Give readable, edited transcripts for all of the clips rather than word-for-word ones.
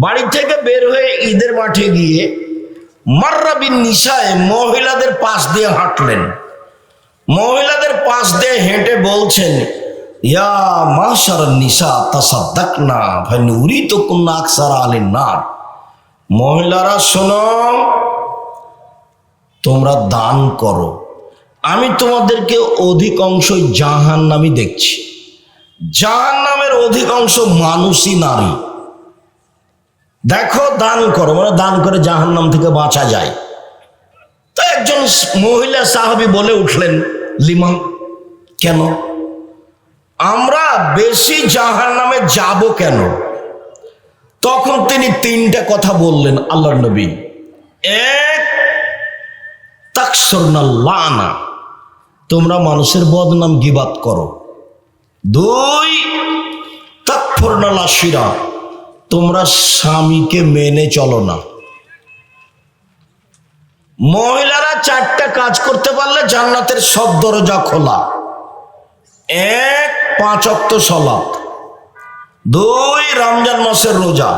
বাড়ি থেকে বের হয়ে ঈদের মাঠে গিয়ে মাররা বিন নিসায়ে মহিলাদের পাশ দিয়ে হাঁটলেন। মহিলাদের পাশ দিয়ে হেঁটে বলছেন, ইয়া মাশারান নিসা তাসাদ্দাকনা ফানুরিতুকুন্না আকসারা আলিন নার। মহিলারা শোনো, তোমরা দান করো, আমি তোমাদেরকে অধিকাংশ জাহান্নামী দেখছি। জাহান্নামের অধিকাংশ মানুষই নারী। দেখো দান করো, মানে দান করে জাহান্নাম থেকে বাঁচা যায়। তো একজন মহিলা সাহাবী বলে উঠলেন, লিমা, কেন আমরা বেশি জাহান্নামে যাব কেন? তখন তিনি তিনটা কথা বললেন আল্লাহর নবী। এক, তাকসুরনা লানা, তোমরা মানুষের বদনাম গীবাত করো। দুই, তাকফুরনা লাশিরা, তোমরা স্বামীকে মেনে চলো না। মহিলারা চারটা কাজ করতে পারলে জান্নাতের সব দরজা খোলা। এক, 5 ওয়াক্ত সালাত। 2, রমজান মাসের রোজা।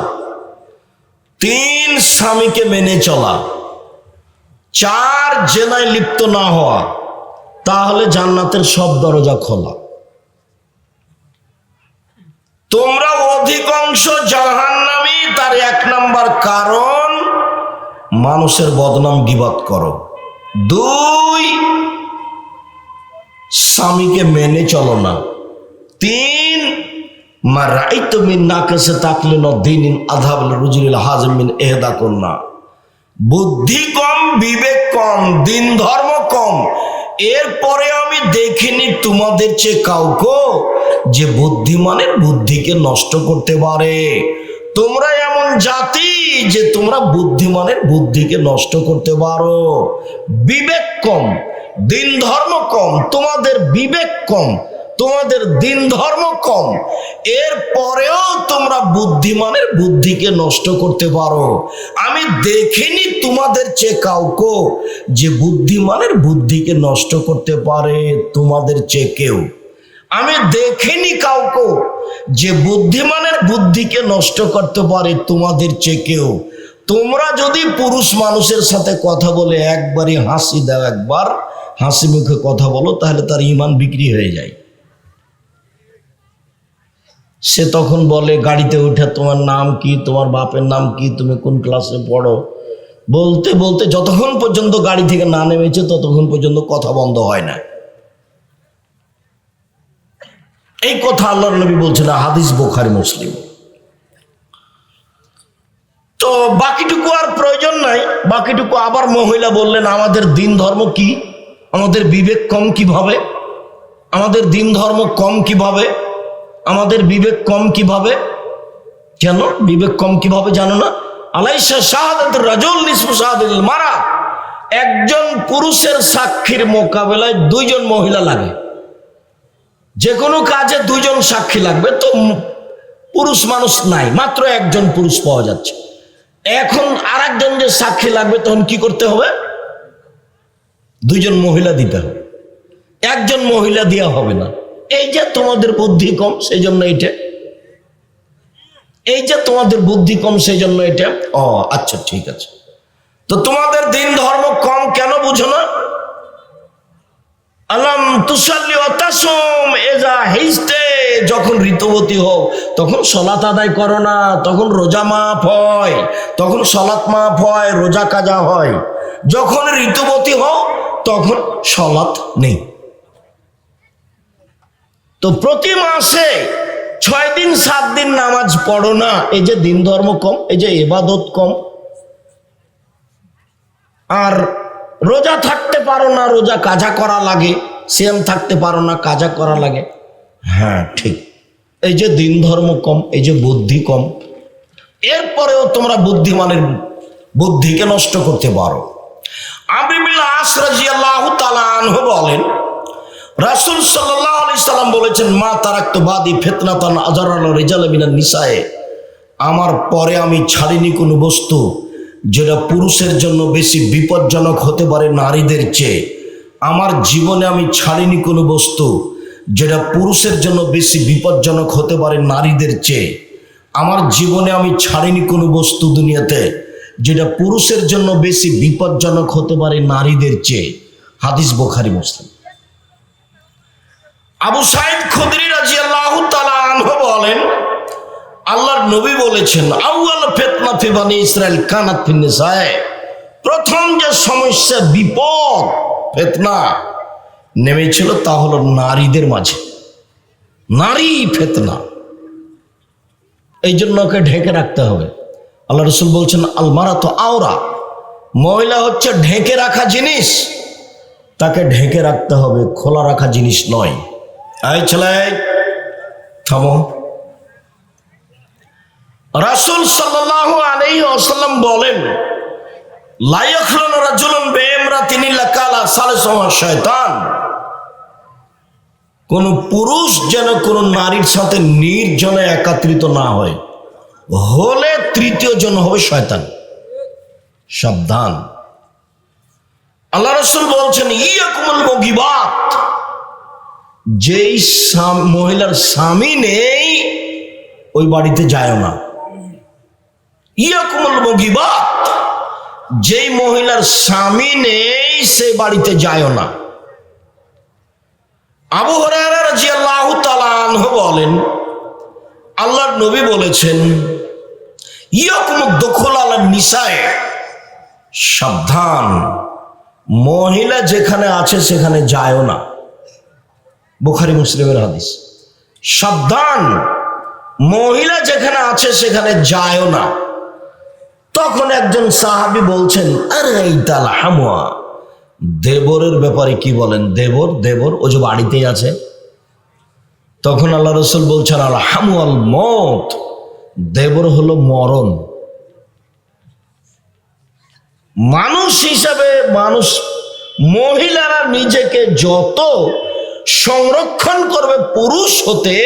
3, স্বামীকে মেনে চলা। 4, জেনায় লিপ্ত না হওয়া। তাহলে জান্নাতের সব দরজা খোলা। তোমরা অধিকাংশ জাহান্নামী, তার 1 নাম্বার কারণ মানুষের বদনাম গীবাত করো। 2, স্বামীকে মেনে চলো না। 3, মা রাইতু মিন নাকাসে তাকলিন দ্বীনিন আযহাবুল রুজুলিল হাজিম মিন ইহদা কুন্না। বুদ্ধি কম, বিবেক কম, দিন ধর্ম কম, এরপরে আমি দেখিনি তোমাদের চেয়ে কাউকে যে বুদ্ধিমানের বুদ্ধিকে নষ্ট করতে পারে। তোমরা এমন জাতি যে তোমরা বুদ্ধিমানের বুদ্ধিকে নষ্ট করতে পারো। বিবেক কম, দিন ধর্ম কম, তোমাদের বিবেক কম, তোমাদের দিন ধর্ম কম, এরপরেও তোমরা বুদ্ধিমানের বুদ্ধিকে নষ্ট করতে পারো। আমি দেখিনি তোমাদের চেয়ে কাউকে যে বুদ্ধিমানের বুদ্ধিকে নষ্ট করতে পারে তোমাদের চেয়ে কেউ। আমি দেখিনি কাউকে যে বুদ্ধিমানের বুদ্ধিকে নষ্ট করতে পারে তোমাদের চেয়ে কেউ। তোমরা যদি পুরুষ মানুষের সাথে কথা বলে একবারই হাসি দাও, একবার হাসি মুখে কথা বলো, তাহলে তার ঈমান বিক্রি হয়ে যায়। সে তখন বলে গাড়িতে উঠে, তোমার নাম কি, তোমার বাপের নাম কি, তুমি কোন ক্লাসে পড়ো, বলতে বলতে যতক্ষণ পর্যন্ত গাড়ি থেকে না নেমেছে ততক্ষণ পর্যন্ত কথা বন্ধ হয় না। এই কথা আল্লাহর নবী বলছেন, হাদিস বুখারী মুসলিম। তো বাকিটুকু আর প্রয়োজন নাই। বাকিটুকু আবার মহিলা বললেন, আমাদের দিন ধর্ম কি, আমাদের বিবেক কম কিভাবে, আমাদের দিন ধর্ম কম কিভাবে, আমাদের বিবেক কম কিভাবে? কেন বিবেক কম কিভাবে জানো না? আলাইসা শাহাদাতুর রাজুল নিসফু শাহাদাতিল মারা, একজন পুরুষের সাক্ষীর মোকাবেলায় 2 জন মহিলা লাগে। যে কোনো কাজে 2 জন সাক্ষী লাগবে, তো পুরুষ মানুষ নাই, মাত্র 1 জন পুরুষ পাওয়া যাচ্ছে। এখন আর একজন যে সাক্ষী লাগবে, তখন কি করতে হবে? 2 জন মহিলা দিতে হবে, 1 জন মহিলা দেওয়া হবে না। এই যে তোমাদের বুদ্ধি কম, সেই জন্য এটা। এই যে তোমাদের বুদ্ধি কম, সেই জন্য এটা। ও আচ্ছা, ঠিক আছে। তো তোমাদের দিন ধর্ম কম কেন বুঝো না? আলাম তুসাল্লি ওয়া তাসুম ইযা হিজতে, যখন ঋতুবতী হও তখন সালাত আদায় করো না, তখন রোজা মাফ হয়, তখন সালাত মাফ হয়, রোজা কাজা হয়। যখন ঋতুবতী হও তখন সালাত নেই। তো প্রতি মাসে 6 দিন 7 দিন নামাজ পড়ো না। এই যে দিন ধর্ম কম, এই যে ইবাদত কম। আর রোজা থাকতে পারো না, রোজা কাজা করা লাগে। সিয়াম থাকতে পারো না, কাজা করা লাগে। হ্যাঁ ঠিক, এই যে দিন ধর্ম কম, এই যে বুদ্ধি কম, এরপরেও তোমরা বুদ্ধিমানের বুদ্ধিকে নষ্ট করতে পারো। আমর ইবনে আস রাদিয়াল্লাহু তাআলা আনহু বলেন, রাসূল সাল্লাল্লাহু আলাইহি সাল্লাম বলেছেন, মা তারাকতু বাদি ফিতনাতান আযারাল রিজাল মিনান নিসায়ে, আমার পরে আমি ছাড়িনি কোনো বস্তু যেটা পুরুষের জন্য বেশি বিপজ্জনক হতে পারে নারীদের চেয়ে। আমার জীবনে আমি ছাড়িনি কোনো বস্তু যেটা পুরুষের জন্য বেশি বিপজ্জনক হতে পারে নারীদের চেয়ে। আমার জীবনে আমি ছাড়িনি কোনো বস্তু দুনিয়াতে যেটা পুরুষের জন্য বেশি বিপজ্জনক হতে পারে নারীদের চেয়ে। হাদিস বুখারী মুসলিম। আবু সাঈদ খুদরি রাদিয়াল্লাহু তাআলা আনহু বলেন, আল্লাহর নবী বলেছেন, আউয়াল ফিতনা ফি বনি ইসরাইল কানাত ফিন নিসায়ে, প্রথম যে সমস্যা, বিপদ, ফিতনা নেমেছিল তা হলো নারীদের মাঝে। নারী ফিতনা, এই জন্য ওকে ঢেকে রাখতে হবে। আল্লাহ রাসূল বলছেন, আল মারাতু আওরা, মহিলা হচ্ছে ঢেকে রাখা জিনিস, তাকে ঢেকে রাখতে হবে, খোলা রাখা জিনিস নয়। এই ছেলে থামো। রাসূল সাল্লাল্লাহু আলাইহি ওয়াসাল্লাম বলেন, লা ইয়াখলুনু রাজুলুন বিইমরাতিন ইল্লা কালা সালিসুহা শায়তান, কোন পুরুষ যেন কোন নারীর সাথে নির্জনে একত্রিত না হয়, হলে তৃতীয় জন হবে শয়তান। সাবধান। আল্লাহ রাসূল বলছেন, ইয়াকুমুল মুগিবাত, যেই মহিলার স্বামী নেই ওই বাড়িতে যায় না। ইয়াকুমুল মুগিবাত, যেই মহিলার স্বামী নেই সেই বাড়িতে যায় না। আবু হুরায়রা রাদিয়াল্লাহু তাআলা আনহু বলেন, আল্লাহর নবী বলেছেন, ইয়াকুমুদ দুখুল আলা নিসায়ে, সাবধান, মহিলা যেখানে আছে সেখানে যায় না। বুখারী মুসলিমের হাদিস। সাবধান, মহিলা যেখানে আছে সেখানে যায় না। তখন একজন সাহাবী বলছেন, আরে এইতাল হামুয়া, দেবরের ব্যাপারে কি বলেন? দেবর দেবর ও যে বাড়িতেই আছে। তখন আল্লাহ রাসূল বলছেন, আল হামুয়াল মত, দেবর হলো মরণ। মানুষ হিসাবে মানুষ, মহিলারা নিজেকে যত সংরক্ষণ করবে পুরুষ হতে,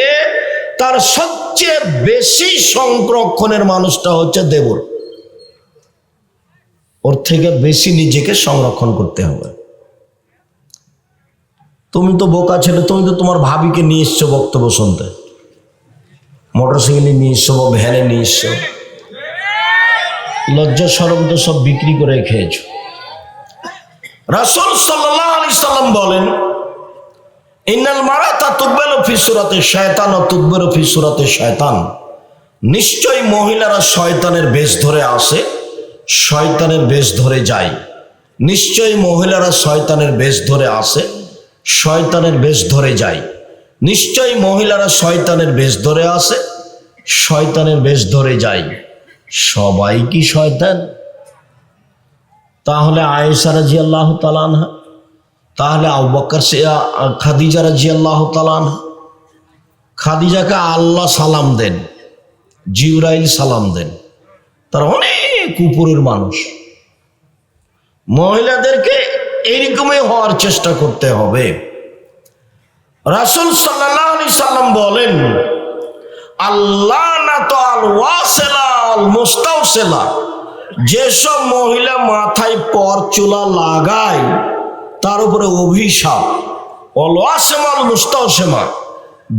তার সবচেয়ে বেশি সংরক্ষণের মানুষটা হচ্ছে দেবর। ওর থেকে বেশি নিজেকে সংরক্ষণ করতে হবে। তুমি তো বোকা ছেলে, তুমি তো তোমার ভাবিকে নিয়ে এসছো বক্তব্য শুনতে, মোটরসাইকেলে নিয়ে এসছো, ভ্যানে নিয়ে এসছো, লজ্জা শরম তো সব বিক্রি করে খেয়েছো। রাসূল সাল্লাল্লাহু আলাইহি সাল্লাম বলেন, ইন্নাল মারাতা তুকবালু ফি সূরাতি শায়তান ওয়া তুদবারু ফি সূরাতি শায়তান, নিশ্চয়ই মহিলারা শয়তানের বেশ ধরে আসে, শয়তানের বেশ ধরে যায়। নিশ্চয়ই মহিলারা শয়তানের বেশ ধরে আসে, শয়তানের বেশ ধরে যায়। নিশ্চয়ই মহিলারা শয়তানের বেশ ধরে আসে, শয়তানের বেশ ধরে যায়। সবাই কি শয়তান? তাহলে আয়েশা রাদিয়াল্লাহু তাআলা আনহা, তাহলে আবু বকর, খাদিজা রাদিয়াল্লাহু তাআলা আনহা, খাদিজাকে আল্লাহ সালাম দেন, জিবরাইল সালাম দেন, তারা অনেক উপরের মানুষ। মহিলাদেরকে এইরকমই হওয়ার চেষ্টা করতে হবে। রাসূল সাল্লাল্লাহু আলাইহি সাল্লাম বলেন, আল্লাহ না তো আল ওয়াসিলা আল মুস্তাওসিলা, যেসব মহিলা মাথায় পরচুলা লাগায় তার উপরে অভিশাপ। অল ওয়াসিমা আল মুস্তাওসিমা,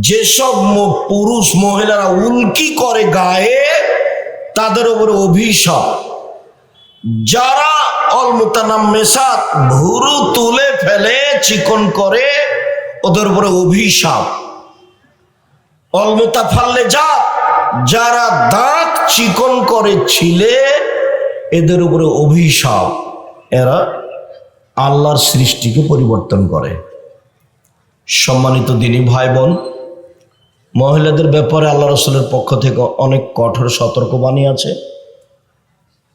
যেসব পুরুষ মহিলারা উল্কি করে গায়ে তাদের উপরে অভিশাপ। যারা অল মুতানাম্মিসাত, ভুরু তুলে ফেলে চিকন করে, ওদের উপরে অভিশাপ। অল মুতাফাল্লিজাত, যারা দাঁত চিকন করে ছিলে, এদের উপরে অভিশাপ। এরা আল্লাহর সৃষ্টিকে পরিবর্তন করে। সম্মানিত দিনী ভাই বোন, মহিলাদের ব্যাপারে আল্লাহ রাসূলের পক্ষ থেকে অনেক কঠোর সতর্কবাণী আছে।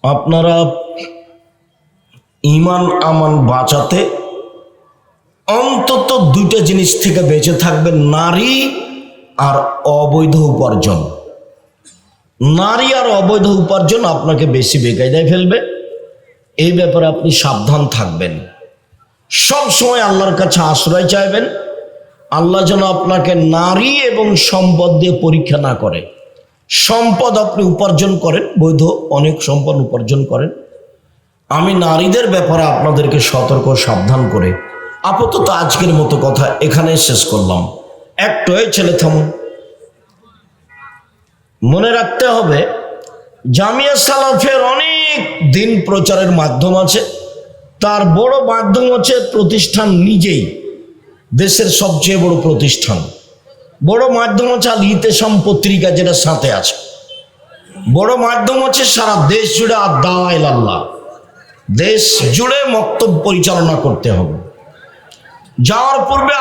আপনারা ঈমান আমান বাঁচাতে অন্তত দুইটা জিনিস থেকে বেঁচে থাকবেন, নারী আর অবৈধ উপার্জন। নারী আর অবৈধ উপার্জন আপনাকে বেশি বেকায়দায় ফেলবে। এই ব্যাপারে আপনি সাবধান থাকবেন। সব সময় আল্লাহর কাছে আশ্রয় চাইবেন। আল্লাহ যেন আপনাকে নারী এবং সম্পদ দিয়ে পরীক্ষা না করে। সম্পদ আপনি উপার্জন করেন, বৈধ অনেক সম্পদ উপার্জন করেন। আমি নারীদের ব্যাপারে আপনাদেরকে সতর্ক সাবধান করে আপাতত আজকের মতো কথা এখানে শেষ করলাম। একটু ছেলে থামুন। মনে রাখতে হবে জামিয়া সালাফের অনেক দিন প্রচারের মাধ্যম আছে, তার বড় মাধ্যম হচ্ছে প্রতিষ্ঠান নিজেই, দেশের সবচেয়ে বড় প্রতিষ্ঠান। বড় মাধ্যম হচ্ছে আল ইতেসাম পত্রিকা, যেটা সাথে আছে। বড় মাধ্যম হচ্ছে সারা দেশ জুড়ে আদ-দাওয়া ইলাল্লাহ, দেশ জুড়ে মক্তব পরিচালনা করতে হবে। যাওয়ার পূর্বে